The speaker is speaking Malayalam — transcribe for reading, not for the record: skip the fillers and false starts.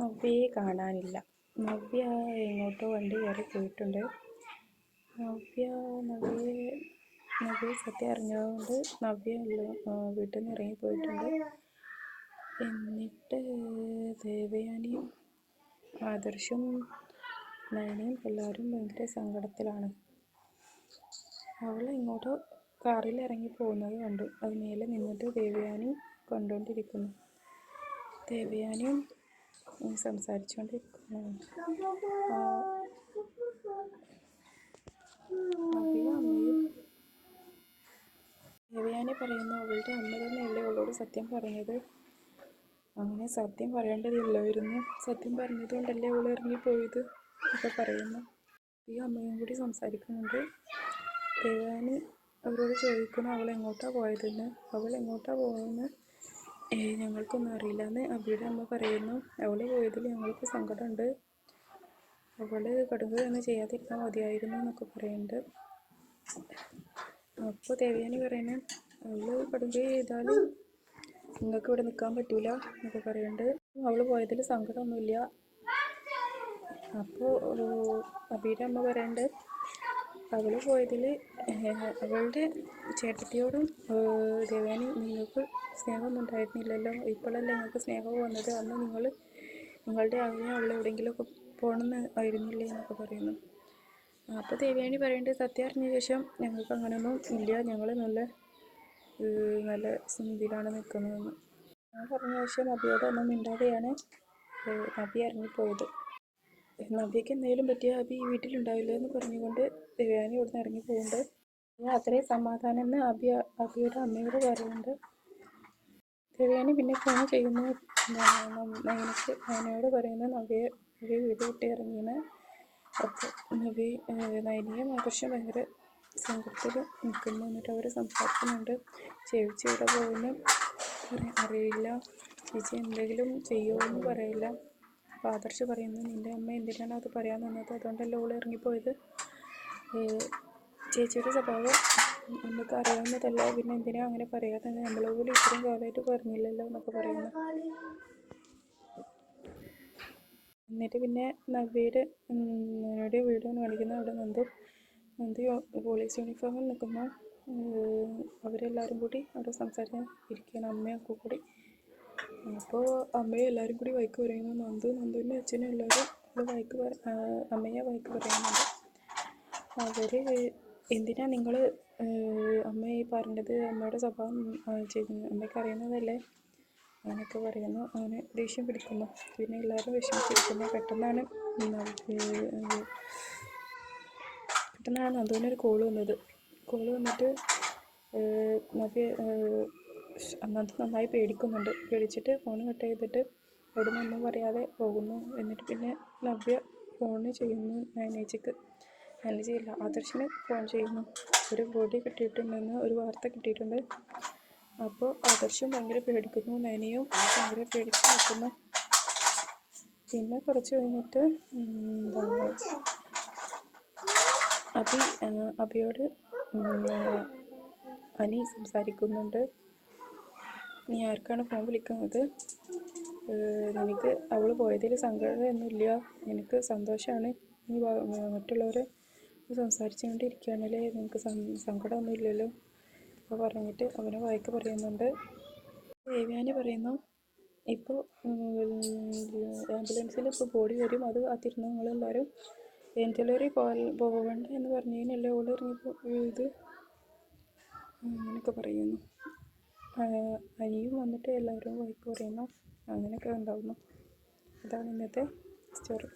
നവ്യയെ കാണാനില്ല. നവ്യ എങ്ങോട്ടോ വണ്ടി കയറി പോയിട്ടുണ്ട്. നവ്യ സത്യം അറിഞ്ഞതുകൊണ്ട് നവ്യ വീട്ടിൽ നിന്ന് ഇറങ്ങിപ്പോയിട്ടുണ്ട്. എന്നിട്ട് ദേവയാനിയും ആദർശും നയനയും എല്ലാവരും ഭയങ്കര സങ്കടത്തിലാണ്. അവൾ എങ്ങോട്ടോ കാറിൽ ഇറങ്ങി പോകുന്നത് കണ്ടു. അത് മേലെ നിന്നിട്ട് ദേവയാനി കണ്ടുകൊണ്ടിരിക്കുന്നു. ദേവയാനിയും സംസാരിച്ചുകൊണ്ടിരിക്കുന്നു. ദേവയാനി പറയുന്നു, അവളുടെ അമ്മ തന്നെയല്ലേ അവളോട് സത്യം പറഞ്ഞത്. അങ്ങനെ സത്യം പറയേണ്ടതില്ലായിരുന്നു. സത്യം പറഞ്ഞതുകൊണ്ടല്ലേ അവൾ ഇറങ്ങിപ്പോയത് ഒക്കെ പറയുന്നു. ഈ അമ്മയും കൂടി സംസാരിക്കുന്നുണ്ട്. ദേവയാനി അവരോട് ചോദിക്കുന്നു അവൾ എങ്ങോട്ടാണ് പോയതെന്ന്. അവൾ എങ്ങോട്ടാണ് പോയതെന്ന് ഞങ്ങൾക്കൊന്നും അറിയില്ലെന്ന് അബിയുടെ അമ്മ പറയുന്നു. അവൾ പോയതിൽ ഞങ്ങൾക്ക് സങ്കടമുണ്ട്. അവൾ കടുകയൊന്നും ചെയ്യാതിരുന്നാൽ മതിയായിരുന്നു എന്നൊക്കെ പറയുന്നുണ്ട്. അപ്പോൾ ദേവയാനി പറയുന്നത് അവൾ കടുക ചെയ്താൽ നിങ്ങൾക്ക് ഇവിടെ നിൽക്കാൻ പറ്റൂല എന്നൊക്കെ പറയുന്നുണ്ട്. അവൾ പോയതിൽ സങ്കടമൊന്നുമില്ല. അപ്പോൾ അബിയുടെ അമ്മ പറയുന്നുണ്ട് അവൾ പോയതിൽ അവളുടെ ചേട്ടത്തിയോടും ദേവയാനി നിങ്ങൾക്ക് സ്നേഹമൊന്നും ഉണ്ടായിരുന്നില്ലല്ലോ. ഇപ്പോഴല്ലേ നിങ്ങൾക്ക് സ്നേഹം വന്നത്. അന്ന് നിങ്ങളുടെ ആഗ്രഹം അവൾ എവിടെയെങ്കിലുമൊക്കെ പോകണമെന്ന് ആയിരുന്നില്ലേ എന്നൊക്കെ പറയുന്നു. അപ്പോൾ ദേവയാനി പറയേണ്ടത് സത്യം അറിഞ്ഞ ശേഷം ഞങ്ങൾക്ക് അങ്ങനെയൊന്നും ഇല്ല. ഞങ്ങൾ നല്ല ഇതിലാണ് നിൽക്കുന്നതെന്ന്. ഞാൻ പറഞ്ഞ ശേഷം നബിയോട് ഒന്നും മിണ്ടാതെയാണ് നബി ഇറങ്ങിപ്പോയത്. നബിക്ക് എന്തെങ്കിലും പറ്റിയാൽ അബി ഈ വീട്ടിലുണ്ടാവില്ല എന്ന് പറഞ്ഞുകൊണ്ട് ദേവയാനി ഇവിടുന്ന് ഇറങ്ങി പോകുന്നുണ്ട്. അത്രയും സമാധാനം എന്ന് അബിയുടെ അമ്മയോട് പറയുന്നുണ്ട്. ദേവയാനി പിന്നെ ഫോൺ ചെയ്യുന്നു നയനയോട് പറയുന്നു നവ്യ വീട് വിട്ട് ഇറങ്ങിയെന്ന്. അപ്പോൾ നയനയും ആദർശം ഭയങ്കര സങ്കടത്തിൽ നിൽക്കുന്നു. എന്നിട്ട് അവർ സംസാരിക്കുന്നുണ്ട്. ചേച്ചി ഇവിടെ പോകുന്നു അറിയില്ല, ചേച്ചി എന്തെങ്കിലും ചെയ്യുമോ എന്ന് പറയില്ല. അപ്പോൾ ആദർശ് പറയുന്നു നിൻ്റെ അമ്മ എന്തിനാണ് അത് പറയാൻ നിന്നത്. അതുകൊണ്ടല്ലേ ഓൾ ഇറങ്ങിപ്പോയത്. ചേച്ചിയുടെ സ്വഭാവം നമുക്ക് അറിയാവുന്നതല്ല. പിന്നെ എന്തിനാ അങ്ങനെ പറയാതെ നമ്മളെ പോലും ഇത്രയും കാലമായിട്ട് പറഞ്ഞില്ലല്ലോ എന്നൊക്കെ പറയുന്നു. എന്നിട്ട് പിന്നെ നവ്യയുടെ വീടാണ് കാണിക്കുന്നത്. അവിടെ നന്ദു പോലീസ് യൂണിഫോമിൽ നിൽക്കുന്നു. അവരെല്ലാവരും കൂടി അവിടെ സംസാരിക്കാൻ ഇരിക്കുകയാണ്, അമ്മയൊക്കെ കൂടി. അപ്പോൾ അമ്മയും എല്ലാവരും കൂടി വഴക്ക് പറയുന്നു. നന്ദുവിൻ്റെ അച്ഛനും എല്ലാവരും അമ്മയെ വഴക്ക് പറയുന്നുണ്ട്. അവർ എന്തിനാ നിങ്ങൾ അമ്മയെ പറഞ്ഞത്, അമ്മയുടെ സ്വഭാവം അമ്മയ്ക്ക് അറിയുന്നതല്ലേ അങ്ങനെയൊക്കെ പറയുന്നു. അങ്ങനെ ദേഷ്യം പിടിക്കുന്നു. പിന്നെ എല്ലാവരും വിഷമിച്ചിരിക്കുന്നു. പെട്ടെന്നാണ് നന്ദുവിനൊരു കോള് വന്നിട്ട് നന്ദു നന്നായി പേടിക്കുന്നുണ്ട്. പേടിച്ചിട്ട് ഫോൺ കട്ട് ചെയ്തിട്ട് അവിടെ നിന്നൊന്നും പറയാതെ പോകുന്നു. എന്നിട്ട് പിന്നെ നവ്യ ഫോൺ ചെയ്യുന്നു മാനേജില്ല ആദർശിന് ഫോൺ ചെയ്യുന്നു. ഒരു ബോഡി കിട്ടിയിട്ടുണ്ടെന്ന് ഒരു വാർത്ത കിട്ടിയിട്ടുണ്ട്. അപ്പോൾ ആദർശം ഭയങ്കര പേടിക്കുന്നു. നയനയും ഭയങ്കര പേടിച്ച് നിൽക്കുന്നു. പിന്നെ കുറച്ച് കഴിഞ്ഞിട്ട് അബിയോട് അനി സംസാരിക്കുന്നുണ്ട്. നീ ആർക്കാണ് ഫോൺ വിളിക്കുന്നത്. നിനക്ക് അവൾ പോയതിൽ സങ്കടമൊന്നുമില്ല, എനിക്ക് സന്തോഷമാണ്. നീ മറ്റുള്ളവരെ സംസാരിച്ചുകൊണ്ടിരിക്കുകയാണല്ലേ, നിനക്ക് സങ്കടമൊന്നുമില്ലല്ലോ അപ്പോൾ പറഞ്ഞിട്ട് അവനെ വായിക്ക് പറയുന്നുണ്ട്. ദേവയാനി പറയുന്നു ഇപ്പോൾ ആംബുലൻസിൽ ഇപ്പോൾ ബോഡി വരും, അത് കാത്തിരുന്നു നിങ്ങളെല്ലാവരും. വെന്റിലേറ്ററിൽ പോകണ്ട എന്ന് പറഞ്ഞതിനല്ലേ ഓൾ ഇറങ്ങിപ്പോയത് അങ്ങനെയൊക്കെ പറയുന്നു. അനിയും വന്നിട്ട് എല്ലാവരും വായിക്ക് പറയുന്നു. അങ്ങനെയൊക്കെ ഉണ്ടാവുന്നു. അതാണ് ഇന്നത്തെ സ്റ്റോറി.